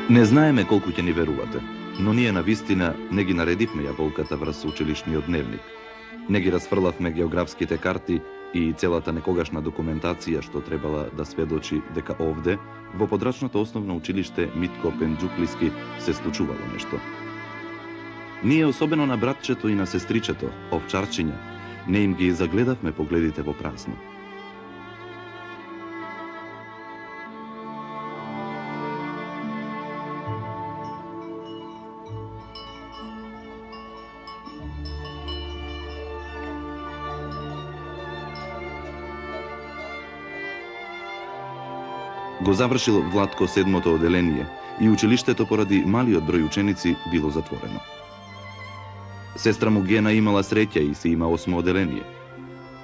Не знаеме колку ќе ни верувате, но ние на вистина не ги наредивме јаболката врз училишниот дневник. Не ги расфрлавме географските карти и целата некогашна документација што требала да сведочи дека овде, во подрачното основно училиште Митко Пенџуклиски, се случувало нешто. Ние, особено на братчето и на сестричето, овчарчиња, не им ги загледавме погледите во празно. Го завршил Владко 7-то оделение и училиштето поради малиот број ученици било затворено. Сестра му Гена имала среќа и се има 8-мо оделение.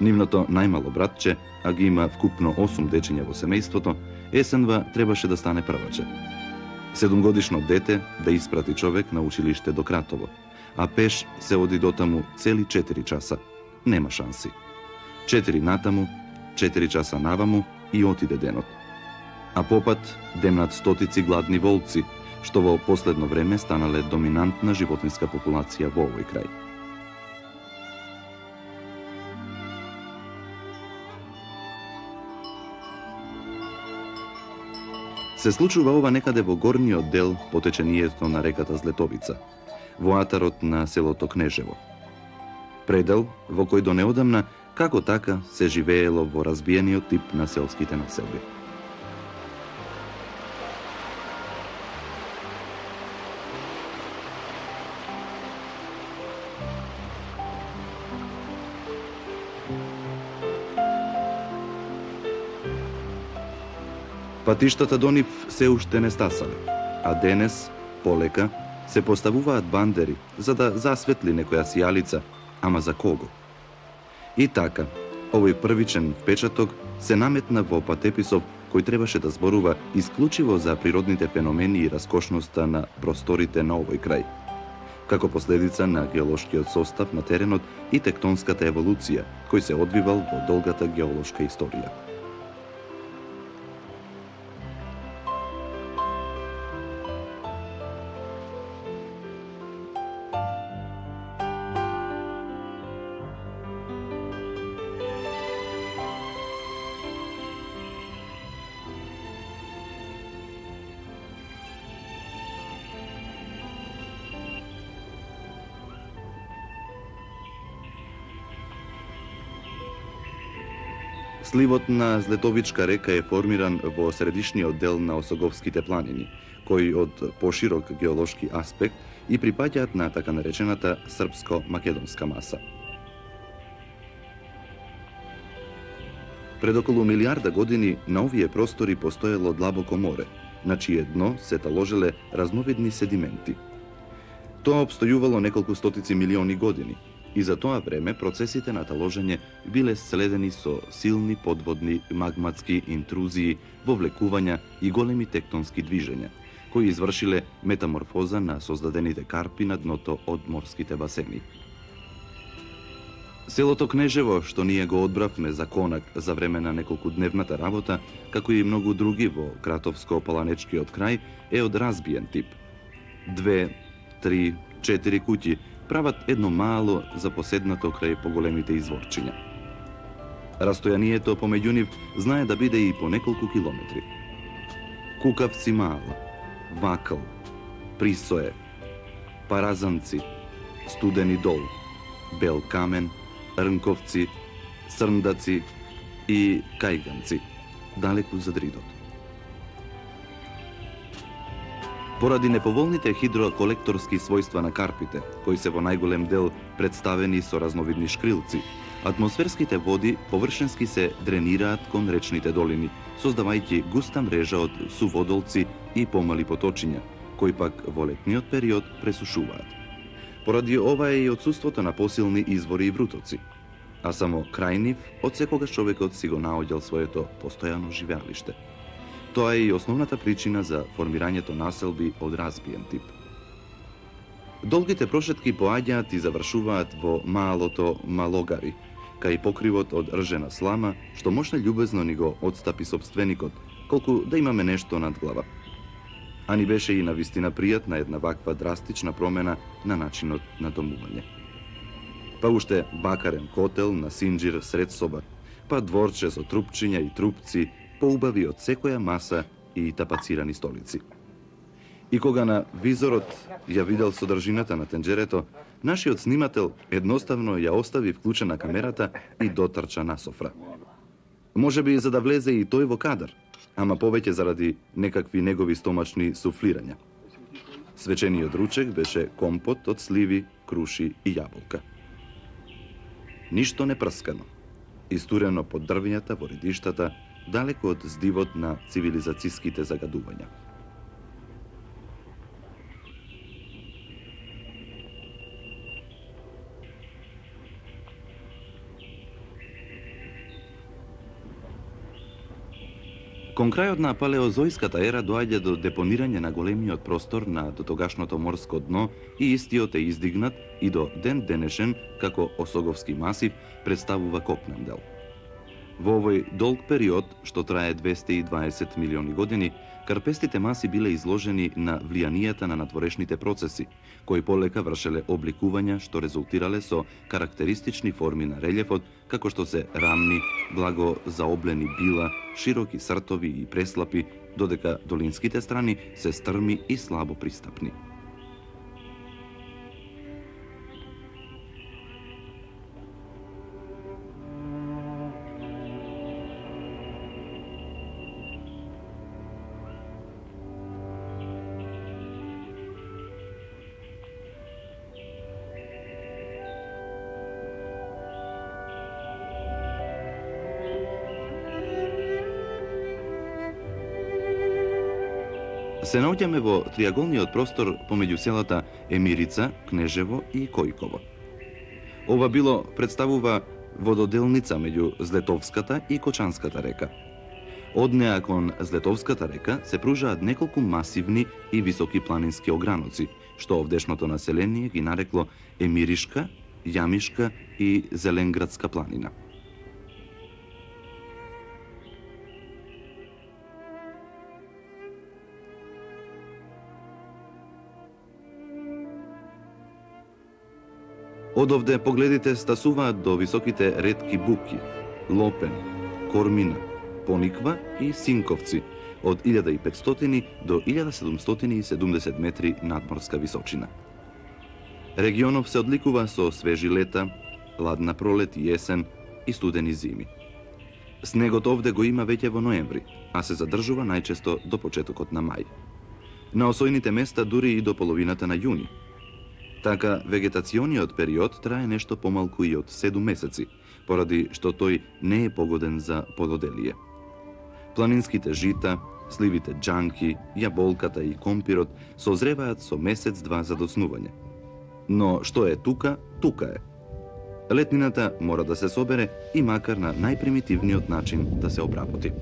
Нивното најмало братче, а ги има вкупно 8 дечиња во семејството, есенва требаше да стане прваче. 7-годишно дете да испрати човек на училиште до Кратово, а пеш се оди дотаму цели 4 часа. Нема шанси. 4 натаму, 4 часа наваму и отиде денот. А попат демнат стотици гладни волци, што во последно време станале доминантна животинска популација во овој крај. Се случува ова некаде во горниот дел по течението на реката Злетовица, во атарот на селото Кнежево. Предел во кој до неодамна како така се живеело во разбиениот тип на селските населби. Патиштата до нив се уште не стасале, а денес, полека, се поставуваат бандери за да засветли некоја сијалица, ама за кого? И така, овој првичен впечаток се наметна во патеписов кој требаше да зборува исклучиво за природните феномени и раскошноста на просторите на овој крај, како последица на геолошкиот состав на теренот и тектонската еволуција кој се одвивал во долгата геолошка историја. Сливот на Злетовичка река е формиран во средишниот дел на Осоговските планини, кои од поширок геолошки аспект и припаѓаат на така наречената српско-македонска маса. Пред околу милиарда години на овие простори постоело длабоко море, на чие дно се таложеле разновидни седименти. Тоа обстојувало неколку стотици милиони години, и за тоа време процесите на таложење биле следени со силни подводни магматски интрузии, вовлекувања и големи тектонски движења, кои извршиле метаморфоза на создадените карпи на дното од морските басени. Селото Кнежево, што ние го одбравме за конак за време на неколкудневната работа, како и многу други во Кратовско-Паланечкиот крај, е од разбиен тип. 2, 3, 4 куќи прават едно мало запоседнато крај поголемите изворчиња. Растојанието помеѓу нив знае да биде и по неколку километри. Кукавци мала, Вакл, Присое, Паразанци, Студени дол, Бел камен, Рнковци, Срндаци и Кајганци, далеку за Дридот. Поради неповолните хидроколекторски својства на карпите, кои се во најголем дел представени со разновидни шкрилци, атмосферските води површенски се дренираат кон речните долини, создавајќи густа мрежа од суводолци и помали поточиња, кои пак во летниот период пресушуваат. Поради ова е и отсуството на посилни извори и врутоци, а само крај нив од секогаш човекот си го наоѓал своето постојано живеалиште. Тоа е и основната причина за формирањето населби од разбиен тип. Долгите прошетки поаѓаат и завршуваат во малото Малогари, кај покривот од ржена слама, што можна љубезно ни го одстапи сопственикот, колку да имаме нешто над глава. а ни беше и навистина пријатна една ваква драстична промена на начинот на домување. Па уште бакарен котел на синџир сред соба, па дворче со трупчиња и трупци, поубави од секоја маса и тапацирани столици. И кога на визорот ја видел содржината на тенџерето, нашиот снимател едноставно ја остави вклучена камерата и дотрча на софра. Може би за да влезе и тој во кадар, ама повеќе заради некакви негови стомачни суфлирања. Свечениот ручек беше компот од сливи, круши и јаболка. Ништо не прскано, истурено под дрвињата во редиштата, далеко од здивот на цивилизацијските загадувања. Кон крајот на палеозојската ера доаѓа до депонирање на големиот простор на дотогашното морско дно и истиот е издигнат и до ден денешен како Осоговски масив представува копнен дел. Во овој долг период, што трае 220 милиони години, карпестите маси биле изложени на влијанијата на надворешните процеси, кои полека вршеле обликувања што резултирале со карактеристични форми на релјефот, како што се рамни, благо заоблени била, широки сртови и преслапи, додека долинските страни се стрми и слабо пристапни. Се наоѓаме во триаголниот простор помеѓу селата Емирица, Кнежево и Којково. Ова било представува вододелница меѓу Злетовската и Кочанската река. Од неа кон Злетовската река се пружаат неколку масивни и високи планински ограноци, што овдешното население ги нарекло Емиришка, Јамишка и Зеленградска планина. Одовде погледите стасуваат до високите ретки буки, Лопен, Кормина, Пониква и Синковци од 1500 до 1770 метри надморска височина. Регионов се одликува со свежи лета, ладна пролет и есен и студени зими. Снегот овде го има веќе во ноември, а се задржува најчесто до почетокот на мај. На осојните места дури и до половината на јуни. Така, вегетациониот период трае нешто помалку и од 7 месеци, поради што тој не е погоден за плододелие. Планинските жита, сливите џанки, јаболката и компирот созреваат со месец-два за доснување. Но што е тука, тука е. Летнината мора да се собере и макар на најпримитивниот начин да се обработи.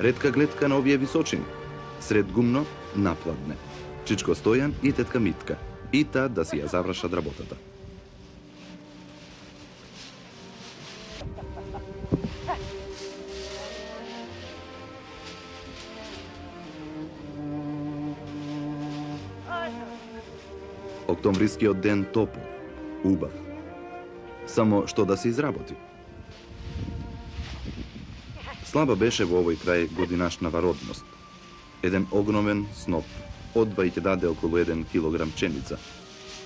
Ретка гледка на овие височини. Сред гумно, напладне. Чичко Стојан и тетка Митка. И таа да си ја завршат работата. Октомврискиот ден топол, убав. Само што да се изработи. Слаба беше во овој крај годинашнава родност. Еден огромен сноп одва и ќе даде околу 1 килограм пченица,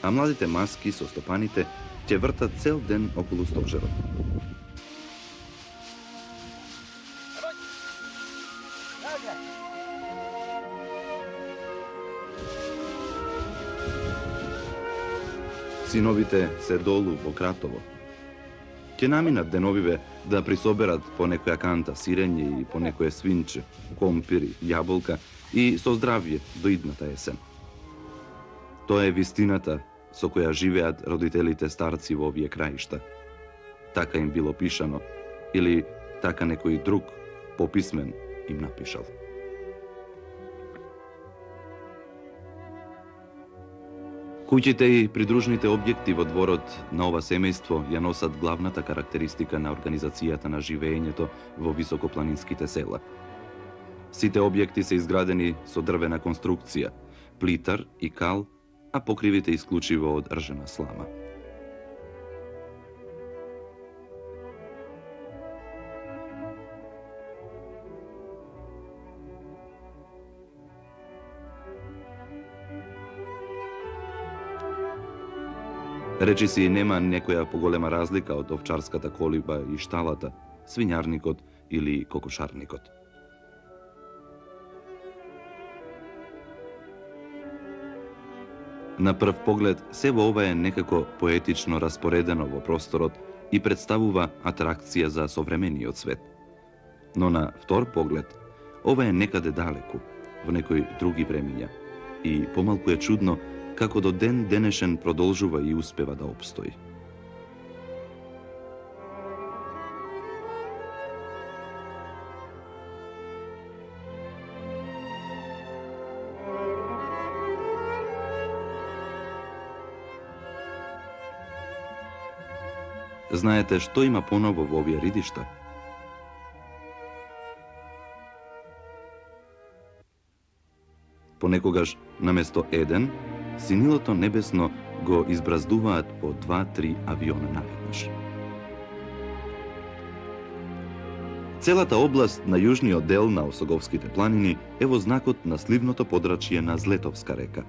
а младите маски со стопаните ќе вртат цел ден околу стожерот. Синовите се долу во Кратово. Ќе наминат деновиве да присоберат по некоја канта сирење и по некое свинче, компири, јаболка и со здравје до идната есен. Тоа е вистината со која живеат родителите старци во овие краишта. Така им било пишано, или така некој друг пописмен им напишал. Куќите и придружните објекти во дворот на ова семејство ја носат главната карактеристика на организацијата на живеењето во високопланинските села. Сите објекти се изградени со дрвена конструкција, плитар и кал, а покривите исклучиво од ржена слама. Речиси нема некоја поголема разлика од овчарската колиба и шталата, свињарникот или кокошарникот. На прв поглед, се во ова е некако поетично распоредено во просторот и представува атракција за современиот свет. Но на втор поглед, ова е некаде далеку, во некои други времиња, и помалку е чудно како до ден денешен продолжува и успева да опстои. Знаете што има поново во овие ридишта? Понекогаш, наместо еден, синилото небесно го избраздуваат по 2-3 авиона наеднаш. Целата област на јужниот дел на Осоговските планини е во знакот на сливното подрачје на Злетовска река.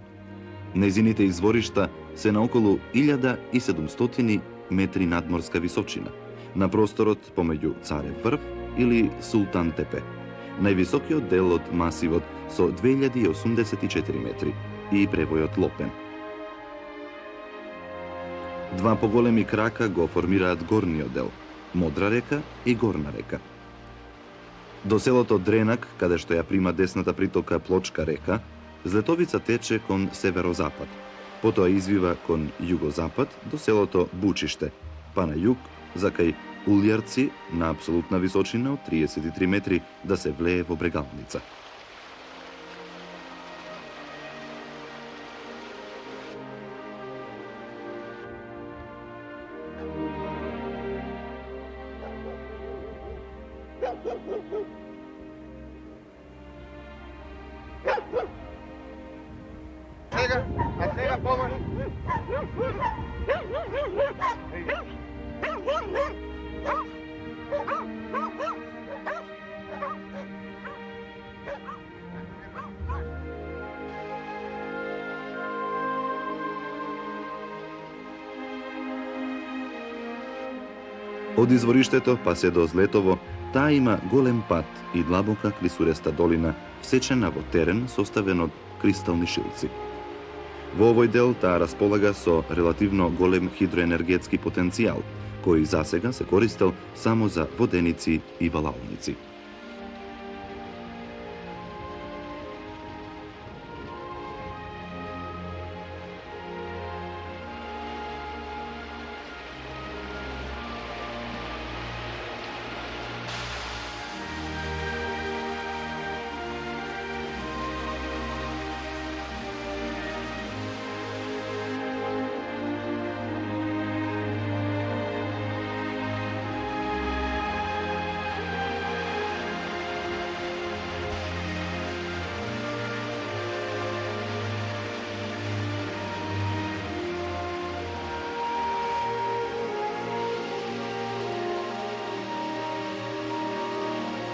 Нејзините изворишта се на околу 1700 метри надморска височина, на просторот помеѓу Царев врв или Султан Тепе, највисокиот дел од масивот со 2084 метри и превојот Лопен. Два поголеми крака го формираат горниот дел, Модра река и Горна река. До селото Дренак, каде што ја прима десната притока Плочка река, Злетовица тече кон северозапад, потоа извива кон југозапад до селото Бучиште, па на југ, закај Улјарци на апсолутна височина од 33 метри да се влее во Брегалница. Сега помош. Од извориштето па се до Злетово, таа има голем пат и длабока клисуреста долина, всечена во терен составен од кристални шилци. Во овој дел таа располага со релативно голем хидроенергетски потенцијал, кој засега се користел само за воденици и валалници.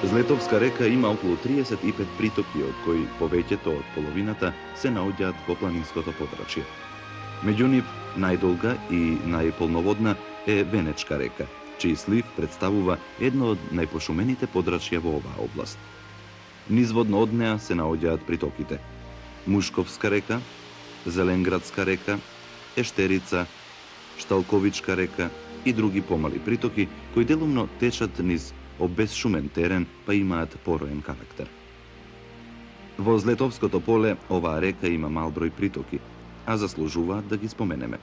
Злетовска река има околу 35 притоки, од кои повеќето од половината се наоѓаат во планинското подрачје. Меѓу нив најдолга и најполноводна е Венечка река, чиј слив представува едно од најпошумените подрачја во оваа област. Низводно од неа се наоѓаат притоките Мушковска река, Зеленградска река, Ештерица, Шталковичка река и други помали притоки кои делумно течат низ обезшумен терен, па имаат пороен карактер. Во Злетовското поле оваа река има мал број притоки, а заслужуваат да ги споменеме.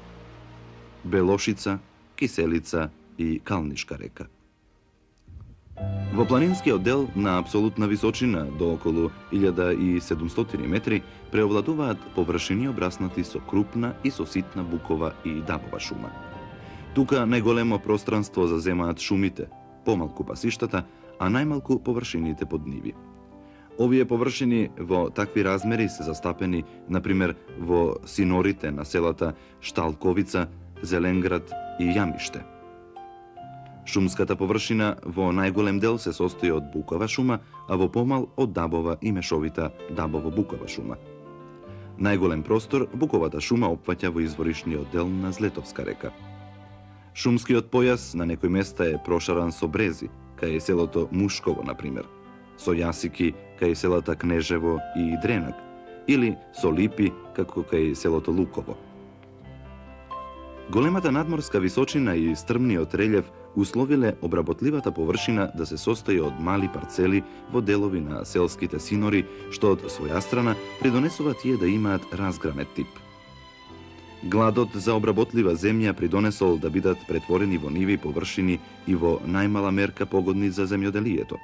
Белошица, Киселица и Калнишка река. Во планинскиот дел на апсолутна височина до околу 1700 метри преовладуваат површини обраснати со крупна и со ситна букова и дабова шума. Тука најголемо пространство заземаат шумите, помалку пасиштата, а најмалку површините под ниви. Овие површини во такви размери се застапени, например, во синорите на селата Шталковица, Зеленград и Јамиште. Шумската површина во најголем дел се состои од букова шума, а во помал од дабова и мешовита дабово-букова шума. Најголем простор буковата шума опфаќа во изворишниот дел на Злетовска река. Шумскиот појас на некои места е прошаран со брези, кај е селото Мушково, например, со јасики кај селата Кнежево и Дренак, или со липи како кај селото Луково. Големата надморска височина и стрмниот релјеф условиле обработливата површина да се состои од мали парцели во делови на селските синори, што од своја страна придонесува тие да имаат разгранет тип. Гладот за обработлива земја придонесол да бидат претворени во ниви површини и во најмала мерка погодни за земјоделието.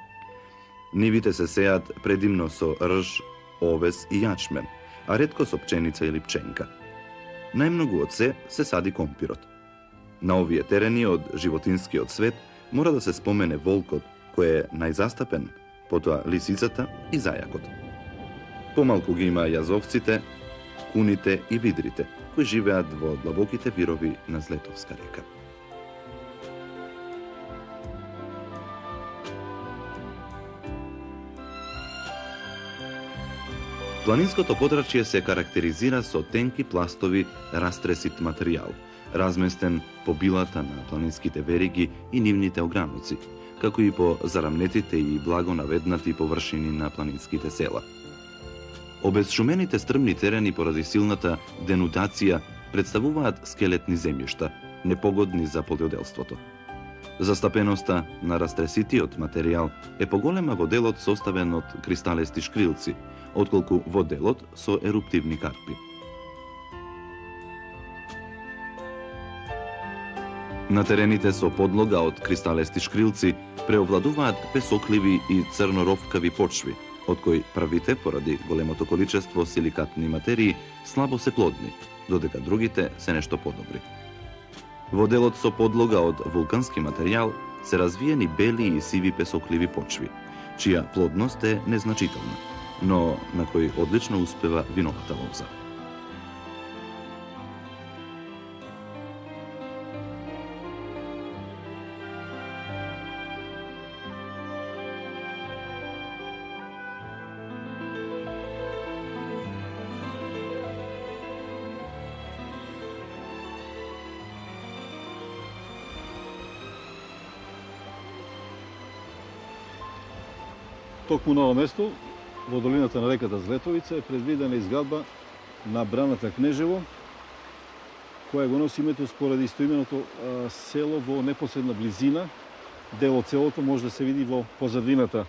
Нивите се сеат предимно со рж, овес и јачмен, а ретко со пченица или пченка. Најмногу од се сади компирот. На овие терени од животинскиот свет мора да се спомене волкот, кој е најзастапен, потоа лисицата и зајакот. Помалку ги има јазовците, куните и видрите, кои живеат во длабоките вирови на Злетовска река. Планинското подрачје се карактеризира со тенки пластови растресит материјал, разместен по билата на планинските вериги и нивните огрануци, како и по зарамнетите и благо наведнати површини на планинските села. Обезшумените стрмни терени поради силната денудација представуваат скелетни земјишта, непогодни за полјоделството. Застапеноста на растреситиот материјал е поголема во делот составен од кристалести шкрилци, отколку во делот со еруптивни карпи. На терените со подлога од кристалести шкрилци преовладуваат песокливи и црноровкави почви, од кои првите, поради големото количество силикатни материи, слабо се плодни, додека другите се нешто подобри. Во делот со подлога од вулкански материјал се развиени бели и сиви песокливи почви, чија плодност е незначителна, но на кој одлично успева виновата лоза. Токму на ово место, во долината на реката Злетовица, е предвидена изградба на браната Кнежево, која го носи името споради истоименото село во непосредна близина. Дел од селото може да се види во позадината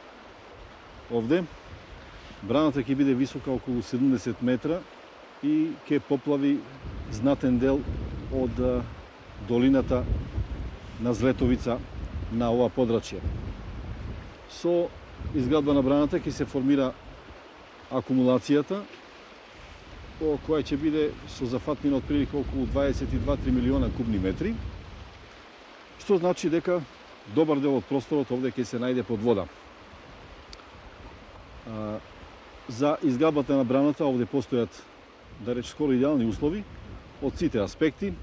овде. Браната ќе биде висока околу 70 метра и ќе поплави знатен дел од долината на Злетовица на ова подрачје. Со изградба на браната ќе се формира акумулацијата, која ќе биде со зафатмина од прилика околу 22-3 милиона кубни метри, што значи дека добар дел од просторот овде ќе се најде под вода. За изградбата на браната овде постојат, да реч, скоро идеални услови од сите аспекти,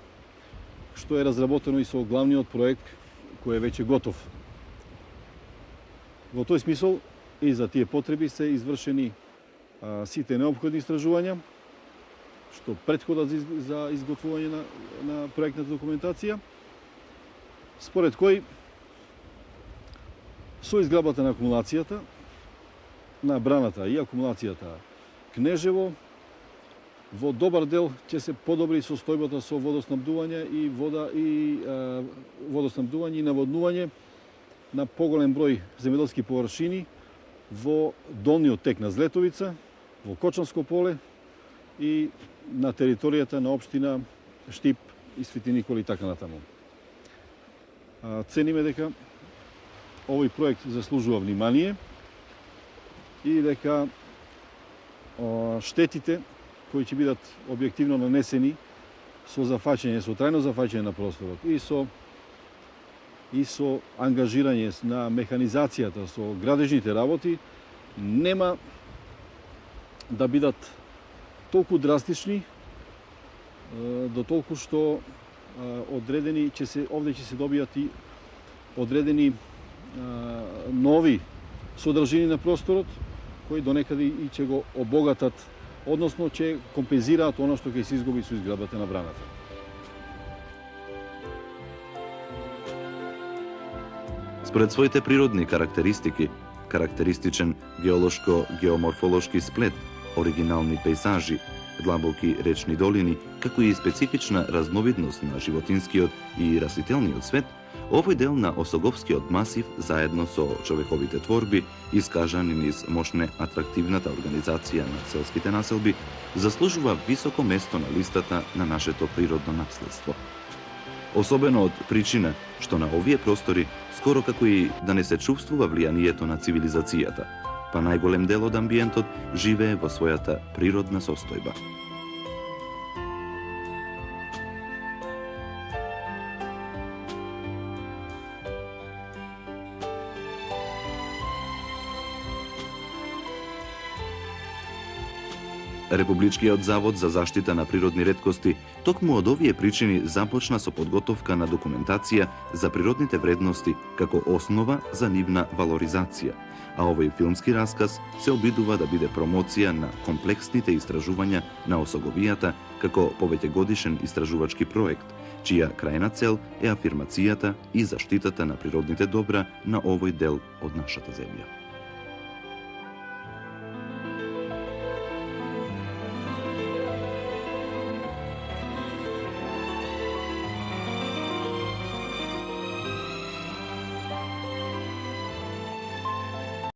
што е разработено и со главниот проект кој е веќе готов. Во тој смисол и за тие потреби се извршени сите неопходни истражувања, што претходат за изготвување на проектната документација, според кој со изградбата на акумулацијата на браната и акумулацијата Кнежево, во добар дел ќе се подобри состојбата со водоснабдување и водоснабдување и наводнување на поголем број земјоделски површини во долниот тек на Злетовица, во Кочанско поле и на територијата на општина Штип и Свети Никола и така натаму. Цениме дека овој проект заслужува внимание и дека штетите кои ќе бидат објективно нанесени со зафаќање, со трајно зафаќање на просторот и со ангажирање на механизацијата, со градежните работи, нема да бидат толку драстични, до толку што одредени овде ќе се добијат и одредени нови содржини на просторот, кои донекаде и ќе го обогатат, односно ќе компензираат оно што ќе се изгуби со изградбата на браната. Според своите природни карактеристики, карактеристичен геолошко-геоморфолошки сплет, оригинални пейзажи, длабоки речни долини, како и специфична разновидност на животинскиот и растителниот свет, овој дел на Осоговскиот масив, заедно со човековите творби, искажани низ мощне атрактивната организација на селските населби, заслужува високо место на листата на нашето природно наследство. Особено од причина што на овие простори скоро како и да не се чувствува влијанието на цивилизацијата, па најголем дел од амбиентот живее во својата природна состојба. Републичкиот завод за заштита на природни реткости токму од овие причини започна со подготовка на документација за природните вредности како основа за нивна валоризација, а овој филмски расказ се обидува да биде промоција на комплексните истражувања на Осоговијата како повеќегодишен истражувачки проект, чија крајна цел е афирмацијата и заштитата на природните добра на овој дел од нашата земја.